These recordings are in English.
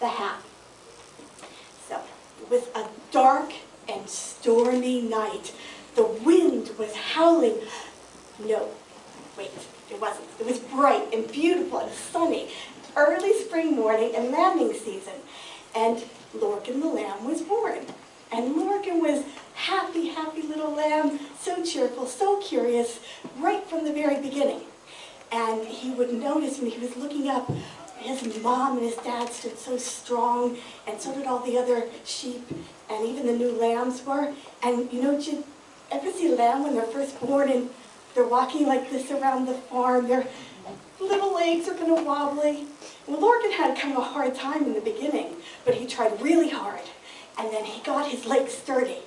the hat. So it was a dark and stormy night. The wind was howling. No, wait, it wasn't. It was bright and beautiful and sunny. Early spring morning and lambing season. And Lorcan the lamb was born. And Lorcan was happy, happy little lamb, so cheerful, so curious, right from the very beginning. And he would notice when he was looking up, his mom and his dad stood so strong, and so did all the other sheep, and even the new lambs were. And you know, did you ever see a lamb when they're first born and they're walking like this around the farm? Their little legs are kind of wobbly. Well, Lorcan had kind of a hard time in the beginning, but he tried really hard. And then he got his legs sturdy.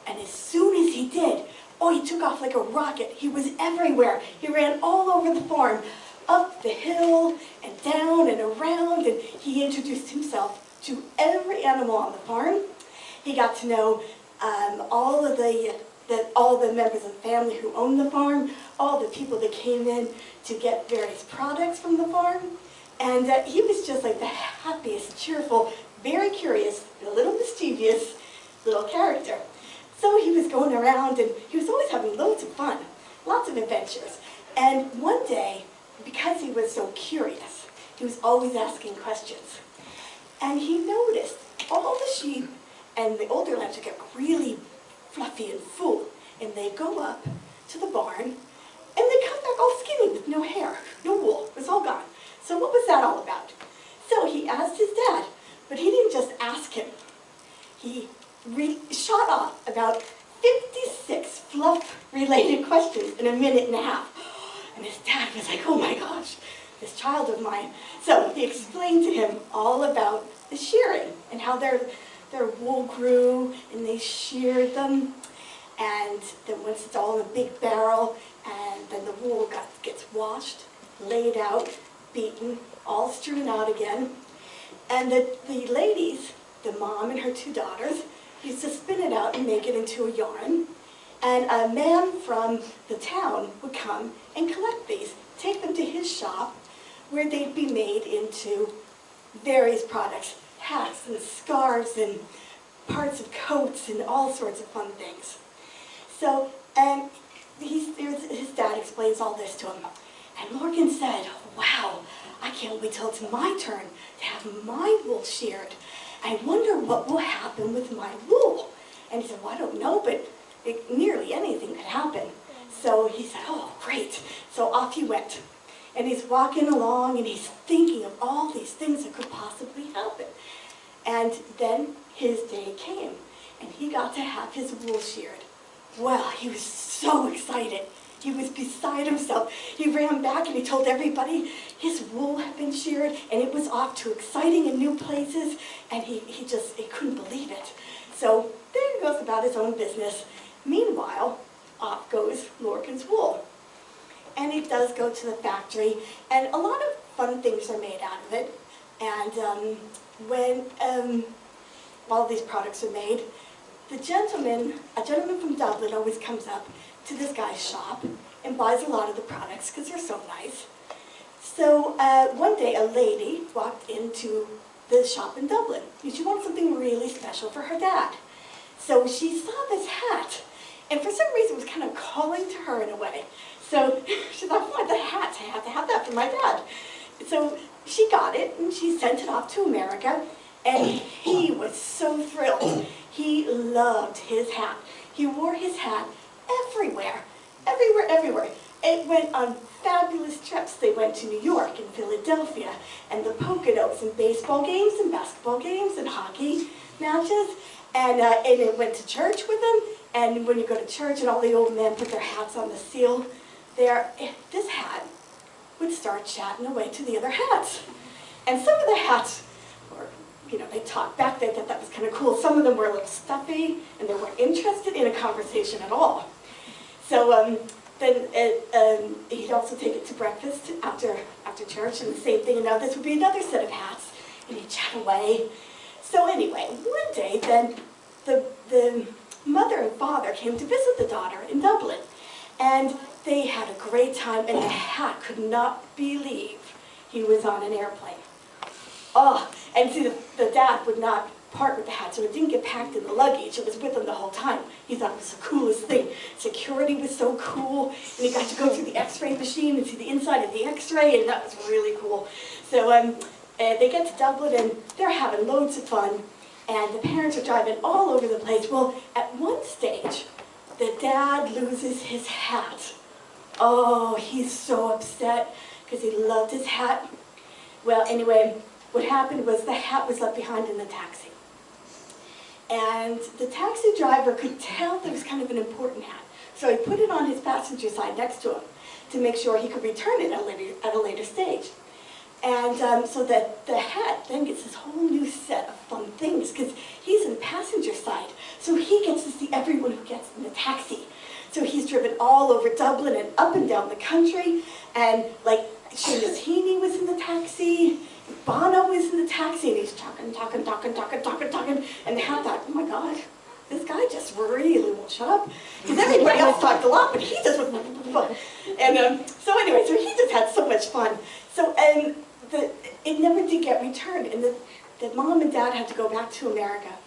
And as soon as he did, oh, he took off like a rocket. He was everywhere. He ran all over the farm, up the hill and down and around, and he introduced himself to every animal on the farm. He got to know all the members of the family who owned the farm, all the people that came in to get various products from the farm. And he was just like the happiest, cheerful, very curious, a little mischievous little character. So he was going around and he was always having loads of fun, lots of adventures. And one day, because he was so curious, he was always asking questions. And he noticed all the sheep and the older lambs would get really fluffy and full. And they'd go up to the barn and they'd come back all skinny with no hair, no wool, it was all gone. So what was that all about? So he asked his dad, but he didn't just ask him. He shot off about 56 fluff-related questions in a minute and a half. And his dad was like, oh my gosh, this child of mine. So he explained to him all about the shearing and how their wool grew and they sheared them. And then once it's all in a big barrel, and then the wool gets washed, laid out, beaten, all strewn out again. And the ladies, the mom and her two daughters, used to spin it out and make it into a yarn. And a man from the town would come and collect these, take them to his shop, where they'd be made into various products, hats and scarves and parts of coats and all sorts of fun things. So, and his dad explains all this to him. And Lorcan said, wow, I can't wait till it's my turn to have my wool sheared. I wonder what will happen with my wool. And he said, well, I don't know, but nearly anything could happen. So he said, oh, great. So off he went. And he's walking along and he's thinking of all these things that could possibly happen. And then his day came and he got to have his wool sheared. Well, he was so excited. He was beside himself. He ran back and he told everybody his wool had been sheared and it was off to exciting and new places, and he couldn't believe it. So there he goes about his own business. Meanwhile, off goes Lorcan's wool. And he does go to the factory, and a lot of fun things are made out of it. And when all these products are made, a gentleman from Dublin always comes up to this guy's shop and buys a lot of the products because they're so nice. So one day a lady walked into the shop in Dublin and she wanted something really special for her dad. So she saw this hat, and for some reason it was kind of calling to her in a way. So she thought, oh, the hat, I have to have that for my dad. So she got it and she sent it off to America, and he was so thrilled. He loved his hat. He wore his hat everywhere, everywhere, everywhere. It went on fabulous trips. They went to New York and Philadelphia and the Poconos and baseball games and basketball games and hockey matches. And it went to church with them. And when you go to church and all the old men put their hats on the seal there, this hat would start chatting away to the other hats. And some of the hats were, you know, they talked back, they thought that was kind of cool. Some of them were a little stuffy and they weren't interested in a conversation at all. So then he'd also take it to breakfast after church, and the same thing, and now this would be another set of hats, and he'd chat away. So anyway, one day then the mother and father came to visit the daughter in Dublin, and they had a great time, and the hat could not believe he was on an airplane. Oh, And see, the dad would not part with the hat, so it didn't get packed in the luggage. It was with him the whole time. He thought it was the coolest thing. Security was so cool, and he got to go through the x-ray machine and see the inside of the x-ray, and that was really cool. So they get to Dublin, and they're having loads of fun, and the parents are driving all over the place. Well, at one stage, the dad loses his hat. Oh, he's so upset because he loved his hat. Well, anyway, what happened was the hat was left behind in the taxi. And the taxi driver could tell that it was kind of an important hat. So he put it on his passenger side next to him to make sure he could return it at a later stage. And so that the hat then gets this whole new set of fun things because he's in the passenger side. So he gets to see everyone who gets in the taxi. So he's driven all over Dublin and up and down the country. And like Seamus Heaney was in the taxi. Bono was in the taxi, and he's talking, and the hat thought, oh my God, this guy just really won't shut up. Because everybody else talked a lot, but he just was, and so anyway, so he just had so much fun. So, and it never did get returned, and the mom and dad had to go back to America.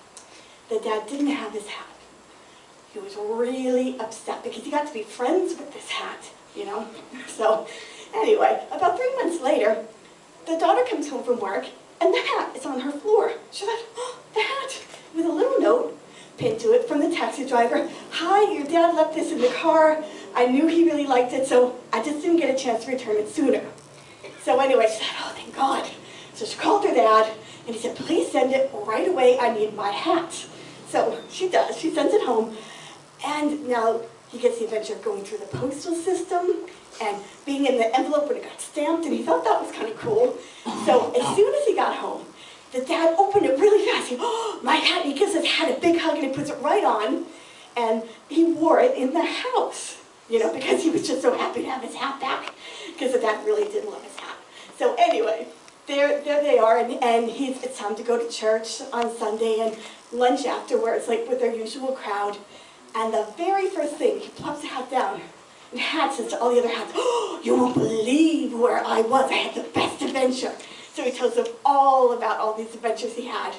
The dad didn't have his hat. He was really upset because he got to be friends with this hat, you know? So, anyway, about 3 months later, the daughter comes home from work, and the hat is on her floor. She thought, oh, the hat, with a little note pinned to it from the taxi driver. Hi, your dad left this in the car. I knew he really liked it, so I just didn't get a chance to return it sooner. So anyway, she said, oh, thank God. So she called her dad, and he said, please send it right away. I need my hat. So she does. She sends it home, and now he gets the adventure of going through the postal system and being in the envelope when it got stamped, and he thought that was kind of cool. So as soon as he got home, the dad opened it really fast. He, oh, my hat, and he gives his hat a big hug, and he puts it right on, and he wore it in the house, you know, because he was just so happy to have his hat back, because the dad really did love his hat. So anyway, there they are, and it's time to go to church on Sunday, and lunch afterwards, like with their usual crowd, and the very first thing, he plops the hat down, and Hat says to all the other hats, oh, you won't believe where I was. I had the best adventure. So he tells them all about all these adventures he had.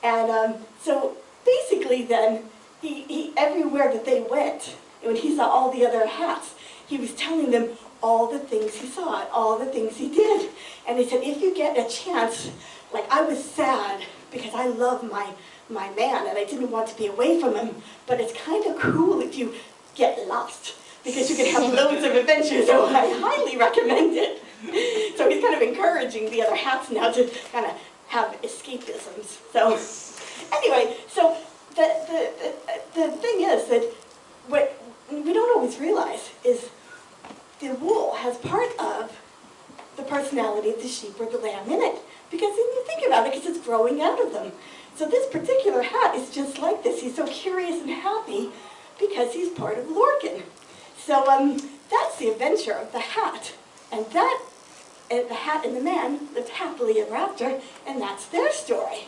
And so basically then, he everywhere that they went, and when he saw all the other hats, he was telling them all the things he saw, all the things he did. And he said, if you get a chance, like I was sad because I love my man and I didn't want to be away from him, but it's kind of cool if you get lost, because you can have loads of adventures, so I highly recommend it. So he's kind of encouraging the other hats now to kind of have escapisms. So anyway, so the thing is that what we don't always realize is the wool has part of the personality of the sheep or the lamb in it, because when you think about it, because it's growing out of them. So this particular hat is just like this. He's so curious and happy because he's part of Lorcan. So that's the adventure of the hat. And the hat and the man lived happily ever after, and that's their story.